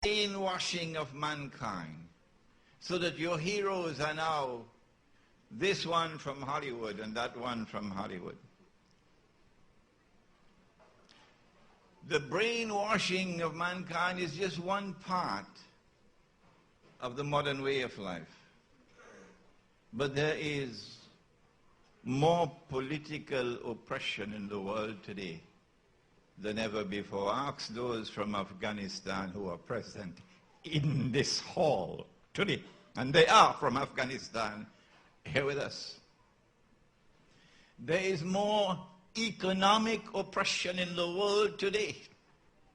brainwashing of mankind, so that your heroes are now this one from Hollywood and that one from Hollywood. The brainwashing of mankind is just one part of the modern way of life. But there is more political oppression in the world today than ever before. Ask those from Afghanistan who are present in this hall today. And they are from Afghanistan here with us. There is more economic oppression in the world today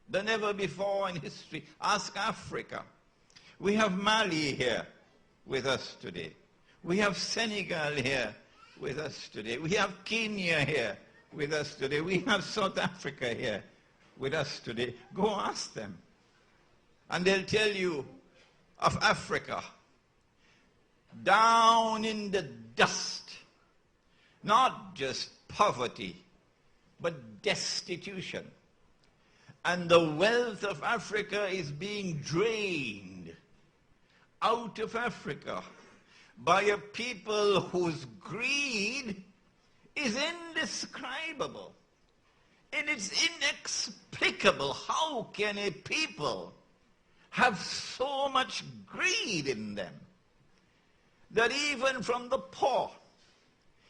than ever before in history. Ask Africa. We have Mali here with us today. We have Senegal here with us today. We have Kenya here with us today. We have South Africa here with us today. Go ask them. And they'll tell you of Africa, down in the dust, not just poverty, but destitution. And the wealth of Africa is being drained out of Africa by a people whose greed is indescribable. And it's inexplicable. How can a people have so much greed in them that even from the poor,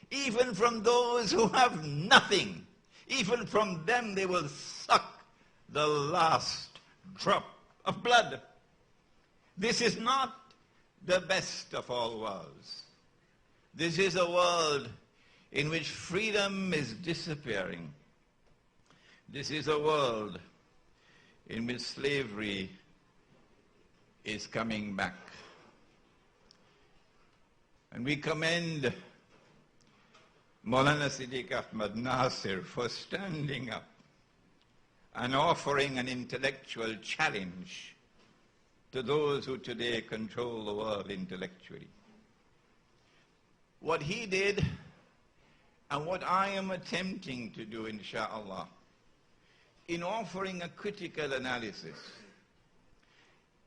even from those who have nothing, even from them they will suck the last drop of blood? This is not the best of all worlds. This is a world in which freedom is disappearing. This is a world in which slavery is coming back. And we commend Maulana Siddiq Ahmad Nasir for standing up and offering an intellectual challenge to those who today control the world intellectually. What he did and what I am attempting to do, insha'Allah, in offering a critical analysis,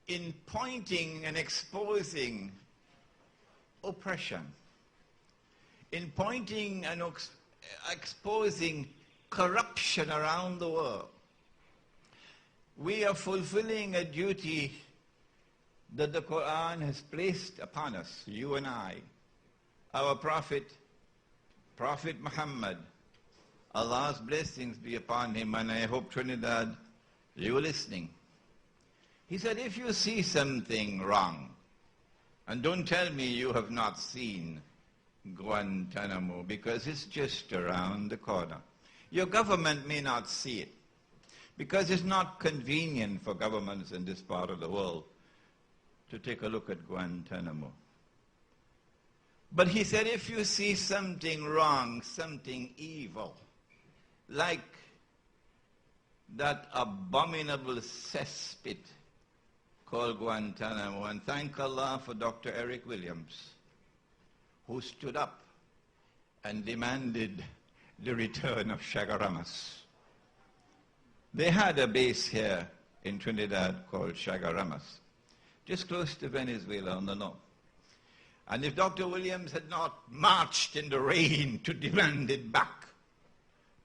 in pointing and exposing oppression, in pointing and exposing corruption around the world, we are fulfilling a duty that the Quran has placed upon us, you and I. Our Prophet Muhammad, Allah's blessings be upon him, and I hope, Trinidad, you're listening. He said, if you see something wrong, and don't tell me you have not seen Guantanamo, because it's just around the corner. Your government may not see it, because it's not convenient for governments in this part of the world to take a look at Guantanamo. But he said, if you see something wrong, something evil, like that abominable cesspit called Guantanamo, and thank Allah for Dr. Eric Williams, who stood up and demanded the return of Chagaramas. They had a base here in Trinidad called Chagaramas, just close to Venezuela on the north. And if Dr. Williams had not marched in the rain to demand it back,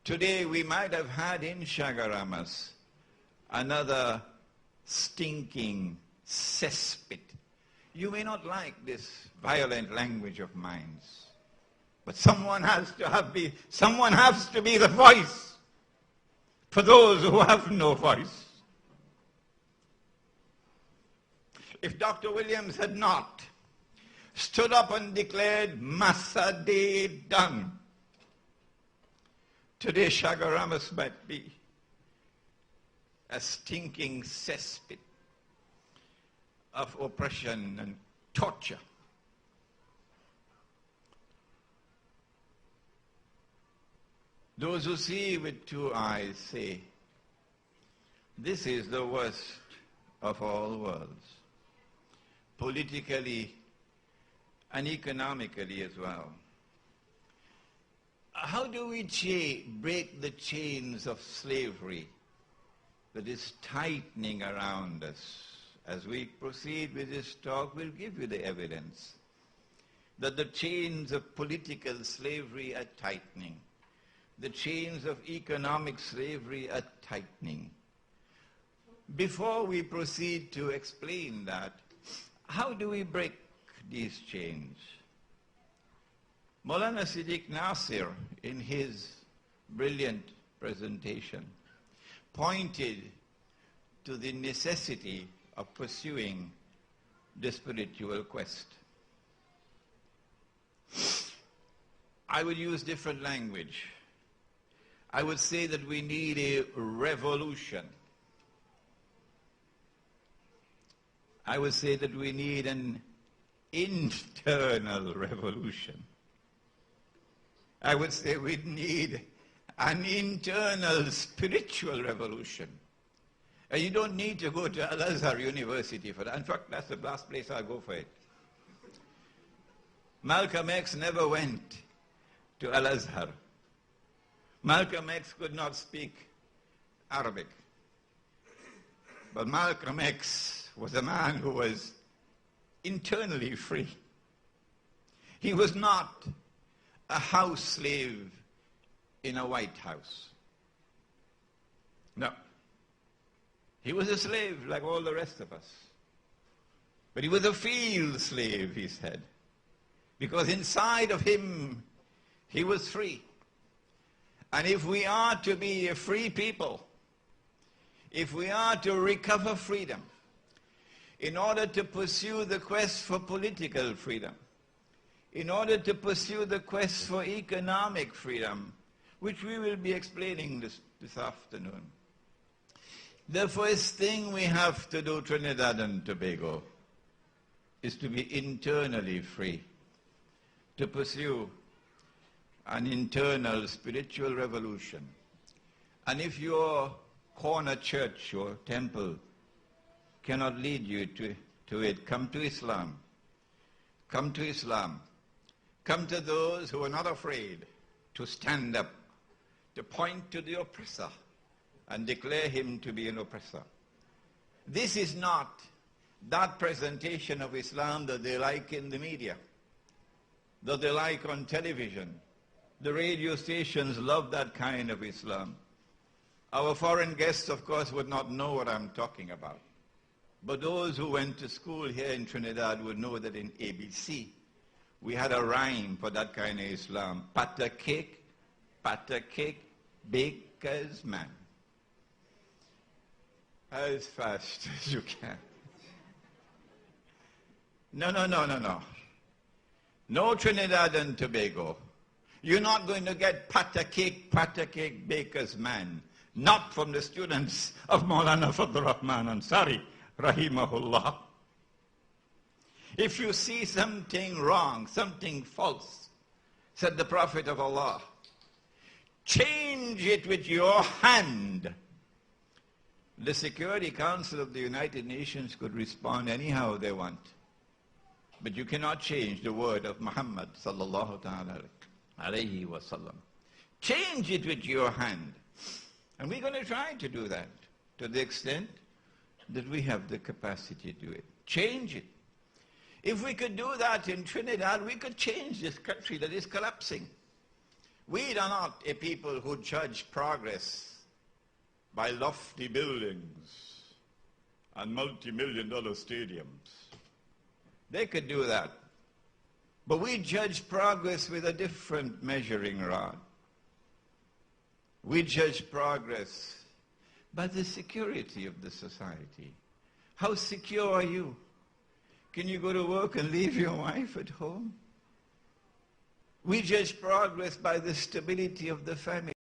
today we might have had in Chagaramas another stinking cesspit. You may not like this violent language of mine, but someone has to be the voice for those who have no voice. If Dr. Williams had not stood up and declared Massa Day done, today Chagaramas might be a stinking cesspit of oppression and torture. Those who see with two eyes say, this is the worst of all worlds, politically and economically as well. How do we break the chains of slavery that is tightening around us as we proceed with this talk, we'll give you the evidence that the chains of political slavery are tightening. The chains of economic slavery are tightening. Before we proceed to explain that, how do we break these chains? Maulana Siddiq Nasir, in his brilliant presentation, pointed to the necessity of pursuing the spiritual quest. I would use different language. I would say that we need a revolution. I would say that we need an internal revolution. I would say we need an internal spiritual revolution. And you don't need to go to Azhar University for that. In fact, that's the last place I'll go for it. Malcolm X never went to Al-Azhar. Malcolm X could not speak Arabic. But Malcolm X was a man who was internally free. He was not a house slave in a White House. No. He was a slave like all the rest of us. But he was a field slave, he said. Because inside of him, he was free. And if we are to be a free people, if we are to recover freedom, in order to pursue the quest for political freedom, in order to pursue the quest for economic freedom, which we will be explaining this afternoon, the first thing we have to do, Trinidad and Tobago, is to be internally free, to pursue an internal spiritual revolution. And if your corner church or temple cannot lead you to it, come to Islam. Come to Islam. Come to those who are not afraid to stand up, to point to the oppressor and declare him to be an oppressor. This is not that presentation of Islam that they like in the media, that they like on television. The radio stations love that kind of Islam. Our foreign guests, of course, would not know what I'm talking about. But those who went to school here in Trinidad would know that in ABC, we had a rhyme for that kind of Islam. Pata cake, baker's man. As fast as you can. No. No Trinidad and Tobago. You're not going to get pata cake, baker's man. Not from the students of Maulana Fadl Rahman Ansari, rahimahullah. If you see something wrong, something false, said the Prophet of Allah, change it with your hand. The Security Council of the United Nations could respond anyhow they want. But you cannot change the word of Muhammad sallallahu alayhi wa sallam. Change it with your hand. And we're going to try to do that to the extent that we have the capacity to do it. Change it. If we could do that in Trinidad, we could change this country that is collapsing. We are not a people who judge progress by lofty buildings and multi-million-dollar stadiums. They could do that. But we judge progress with a different measuring rod. We judge progress by the security of the society. How secure are you? Can you go to work and leave your wife at home? We judge progress by the stability of the family.